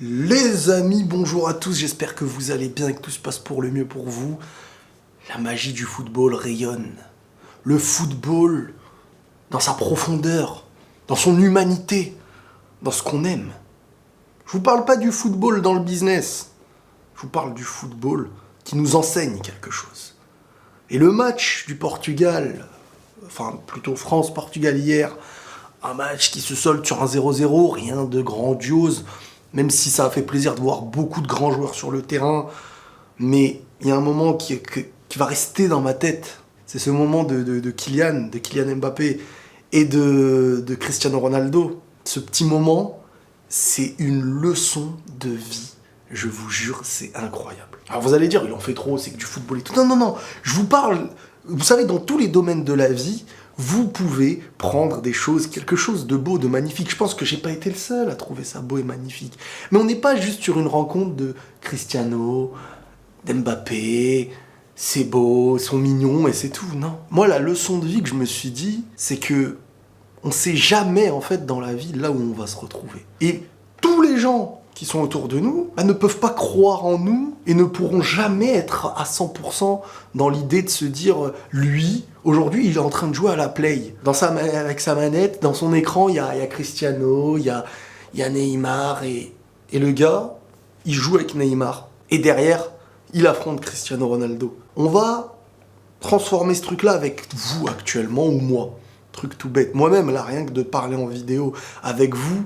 Les amis, bonjour à tous, j'espère que vous allez bien et que tout se passe pour le mieux pour vous. La magie du football rayonne. Le football, dans sa profondeur, dans son humanité, dans ce qu'on aime. Je vous parle pas du football dans le business. Je vous parle du football qui nous enseigne quelque chose. Et le match du Portugal, enfin plutôt France-Portugal hier, un match qui se solde sur un 0-0, rien de grandiose, même si ça a fait plaisir de voir beaucoup de grands joueurs sur le terrain. Mais il y a un moment qui va rester dans ma tête. C'est ce moment de Kylian Mbappé et de Cristiano Ronaldo. Ce petit moment, c'est une leçon de vie. Je vous jure, c'est incroyable. Alors vous allez dire, il en fait trop, c'est que du football et tout. Non, je vous parle, vous savez, dans tous les domaines de la vie, vous pouvez prendre des choses, quelque chose de beau, de magnifique. Je pense que j'ai pas été le seul à trouver ça beau et magnifique. Mais on n'est pas juste sur une rencontre de Cristiano, d'Mbappé, c'est beau, ils sont mignons et c'est tout. Non. Moi, la leçon de vie que je me suis dit, c'est que on sait jamais, en fait, dans la vie, là où on va se retrouver. Et tous les gens qui sont autour de nous ne peuvent pas croire en nous et ne pourront jamais être à 100% dans l'idée de se dire lui, aujourd'hui, il est en train de jouer à la play. Avec sa manette, dans son écran, il y a Cristiano, il y a Neymar et le gars, il joue avec Neymar. Et derrière, il affronte Cristiano Ronaldo. On va transformer ce truc-là avec vous actuellement ou moi. Truc tout bête. Moi-même, là, rien que de parler en vidéo avec vous,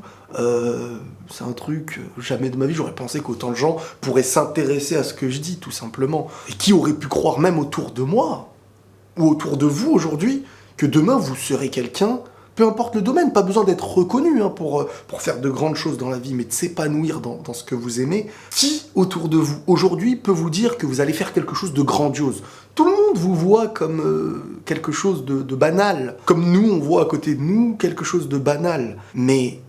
c'est un truc, jamais de ma vie, j'aurais pensé qu'autant de gens pourraient s'intéresser à ce que je dis, tout simplement. Et qui aurait pu croire, même autour de moi, ou autour de vous aujourd'hui, que demain vous serez quelqu'un, peu importe le domaine, pas besoin d'être reconnu pour faire de grandes choses dans la vie, mais de s'épanouir dans ce que vous aimez. Qui autour de vous aujourd'hui peut vous dire que vous allez faire quelque chose de grandiose? Tout le monde vous voit comme quelque chose de banal, comme nous on voit à côté de nous quelque chose de banal. Mais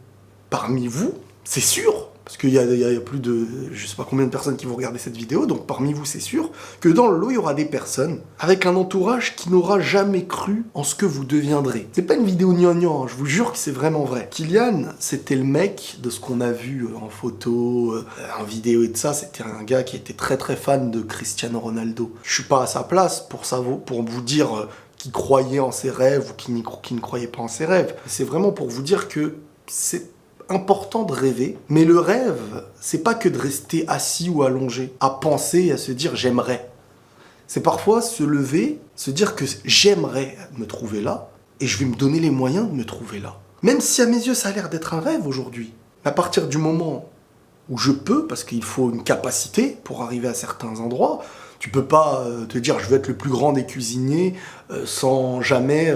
parmi vous, c'est sûr, parce qu'il y a plus de je sais pas combien de personnes qui vont regarder cette vidéo, donc parmi vous c'est sûr que dans le lot il y aura des personnes avec un entourage qui n'aura jamais cru en ce que vous deviendrez. C'est pas une vidéo gnangnan, je vous jure que c'est vraiment vrai. Kylian, c'était le mec de ce qu'on a vu en photo, en vidéo et de ça, c'était un gars qui était très très fan de Cristiano Ronaldo. Je suis pas à sa place pour vous dire qu'il croyait en ses rêves ou qu'il ne croyait pas en ses rêves. C'est vraiment pour vous dire que c'est important de rêver, mais le rêve, c'est pas que de rester assis ou allongé, à penser et à se dire j'aimerais. C'est parfois se lever, se dire que j'aimerais me trouver là, et je vais me donner les moyens de me trouver là. Même si à mes yeux ça a l'air d'être un rêve aujourd'hui, à partir du moment où je peux, parce qu'il faut une capacité pour arriver à certains endroits, tu peux pas te dire je veux être le plus grand des cuisiniers sans jamais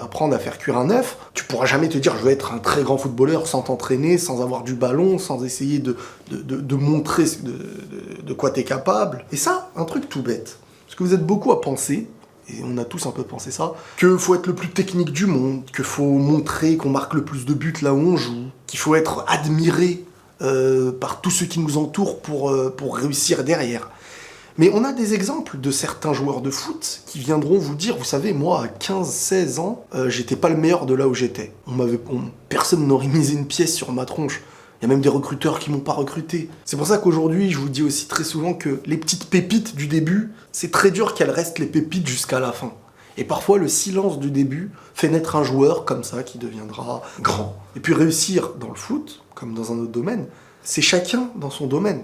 apprendre à faire cuire un œuf. Tu pourras jamais te dire je veux être un très grand footballeur sans t'entraîner, sans avoir du ballon, sans essayer de montrer de quoi t'es capable. Et ça, un truc tout bête. Parce que vous êtes beaucoup à penser, et on a tous un peu pensé ça, qu'il faut être le plus technique du monde, qu'il faut montrer qu'on marque le plus de buts là où on joue, qu'il faut être admiré par tous ceux qui nous entourent pour réussir derrière. Mais on a des exemples de certains joueurs de foot qui viendront vous dire, vous savez, moi, à 15-16 ans, j'étais pas le meilleur de là où j'étais. Personne n'aurait misé une pièce sur ma tronche. Il y a même des recruteurs qui m'ont pas recruté. C'est pour ça qu'aujourd'hui, je vous dis aussi très souvent que les petites pépites du début, c'est très dur qu'elles restent les pépites jusqu'à la fin. Et parfois, le silence du début fait naître un joueur comme ça qui deviendra grand. Et puis réussir dans le foot, comme dans un autre domaine, c'est chacun dans son domaine.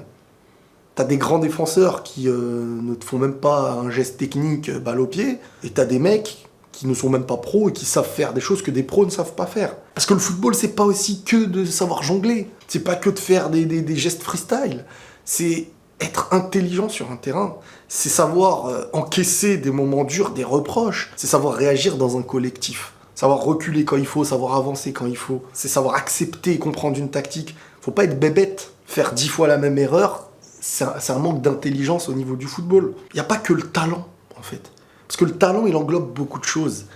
T'as des grands défenseurs qui ne te font même pas un geste technique balle au pied, et t'as des mecs qui ne sont même pas pros et qui savent faire des choses que des pros ne savent pas faire. Parce que le football, c'est pas aussi que de savoir jongler, c'est pas que de faire des gestes freestyle, c'est être intelligent sur un terrain, c'est savoir encaisser des moments durs, des reproches, c'est savoir réagir dans un collectif, savoir reculer quand il faut, savoir avancer quand il faut, c'est savoir accepter et comprendre une tactique. Faut pas être bébête, faire 10 fois la même erreur. C'est un manque d'intelligence au niveau du football. Il n'y a pas que le talent, en fait. Parce que le talent, il englobe beaucoup de choses.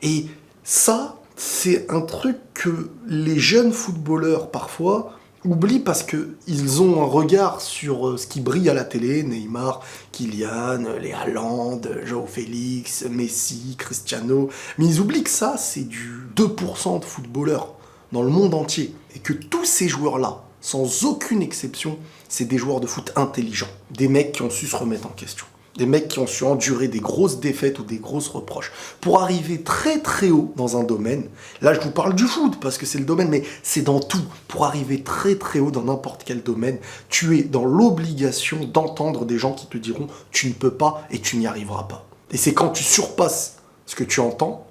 Et ça, c'est un truc que les jeunes footballeurs, parfois, oublient parce qu'ils ont un regard sur ce qui brille à la télé, Neymar, Kylian, les Haaland, João Félix, Messi, Cristiano. Mais ils oublient que ça, c'est du 2% de footballeurs dans le monde entier. Et que tous ces joueurs-là sans aucune exception, c'est des joueurs de foot intelligents. Des mecs qui ont su se remettre en question. Des mecs qui ont su endurer des grosses défaites ou des grosses reproches pour arriver très très haut dans un domaine. Là, je vous parle du foot parce que c'est le domaine, mais c'est dans tout. Pour arriver très très haut dans n'importe quel domaine, tu es dans l'obligation d'entendre des gens qui te diront « tu ne peux pas et tu n'y arriveras pas ». Et c'est quand tu surpasses ce que tu entends,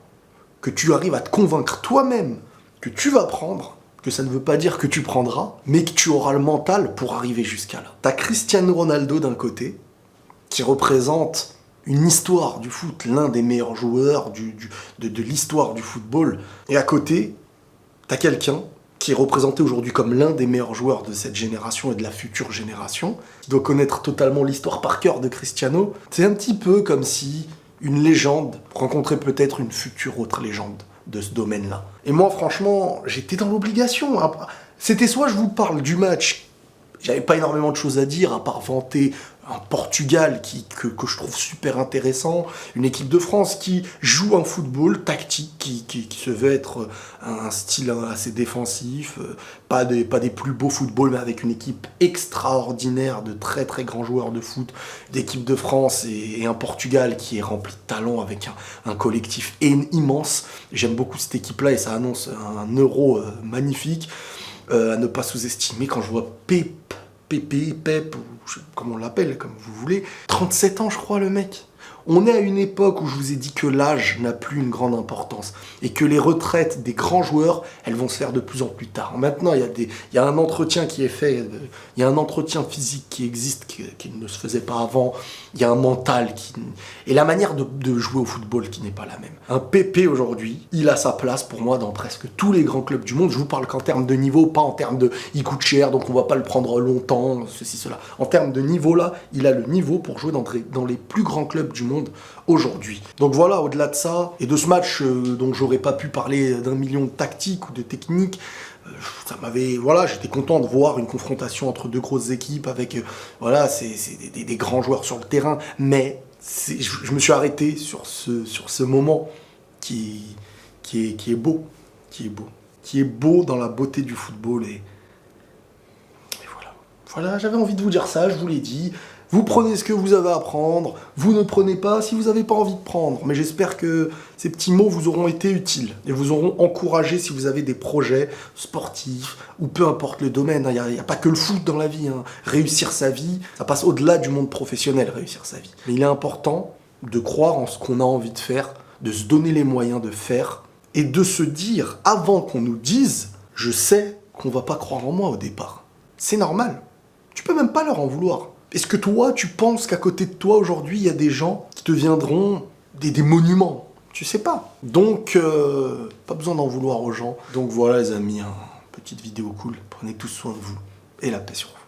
que tu arrives à te convaincre toi-même que tu vas prendre, que ça ne veut pas dire que tu prendras, mais que tu auras le mental pour arriver jusqu'à là. T'as Cristiano Ronaldo d'un côté, qui représente une histoire du foot, l'un des meilleurs joueurs de l'histoire du football. Et à côté, t'as quelqu'un qui est représenté aujourd'hui comme l'un des meilleurs joueurs de cette génération et de la future génération, qui doit connaître totalement l'histoire par cœur de Cristiano. C'est un petit peu comme si une légende rencontrait peut-être une future autre légende de ce domaine-là. Et moi, franchement, j'étais dans l'obligation. C'était soit je vous parle du match, j'avais pas énormément de choses à dire, à part vanter un Portugal que je trouve super intéressant, une équipe de France qui joue un football tactique, qui se veut être un style assez défensif, pas des plus beaux footballs, mais avec une équipe extraordinaire de très très grands joueurs de foot, d'équipe de France et un Portugal qui est rempli de talent avec un collectif immense. J'aime beaucoup cette équipe-là et ça annonce un Euro magnifique, à ne pas sous-estimer. Quand je vois Pep, ou je sais pas comment on l'appelle, comme vous voulez. 37 ans, je crois, le mec. On est à une époque où je vous ai dit que l'âge n'a plus une grande importance et que les retraites des grands joueurs, elles vont se faire de plus en plus tard. Maintenant, il y a un entretien qui est fait, il y a un entretien physique qui existe, qui ne se faisait pas avant. Il y a un mental et la manière de jouer au football qui n'est pas la même. Un Pépé aujourd'hui, il a sa place pour moi dans presque tous les grands clubs du monde. Je vous parle qu'en termes de niveau, pas en termes de il coûte cher, donc on va pas le prendre longtemps, ceci, cela. En termes de niveau là, il a le niveau pour jouer dans les plus grands clubs du monde aujourd'hui. Donc voilà, au-delà de ça, et de ce match dont j'aurais pas pu parler d'un million de tactiques ou de techniques, voilà, j'étais content de voir une confrontation entre deux grosses équipes avec, voilà, c'est des grands joueurs sur le terrain, mais je me suis arrêté sur ce moment qui est beau, qui est beau dans la beauté du football et voilà, j'avais envie de vous dire ça, je vous l'ai dit. Vous prenez ce que vous avez à prendre, vous ne prenez pas si vous n'avez pas envie de prendre. Mais j'espère que ces petits mots vous auront été utiles et vous auront encouragé si vous avez des projets sportifs ou peu importe le domaine. Il n'y a pas que le foot dans la vie. Réussir sa vie, ça passe au-delà du monde professionnel, réussir sa vie. Mais il est important de croire en ce qu'on a envie de faire, de se donner les moyens de faire et de se dire, avant qu'on nous dise, je sais qu'on ne va pas croire en moi au départ. C'est normal. Tu peux même pas leur en vouloir. Est-ce que toi, tu penses qu'à côté de toi, aujourd'hui, il y a des gens qui deviendront des monuments? Tu sais pas. Donc, pas besoin d'en vouloir aux gens. Donc voilà les amis, petite vidéo cool. Prenez tous soin de vous. Et la paix sur vous.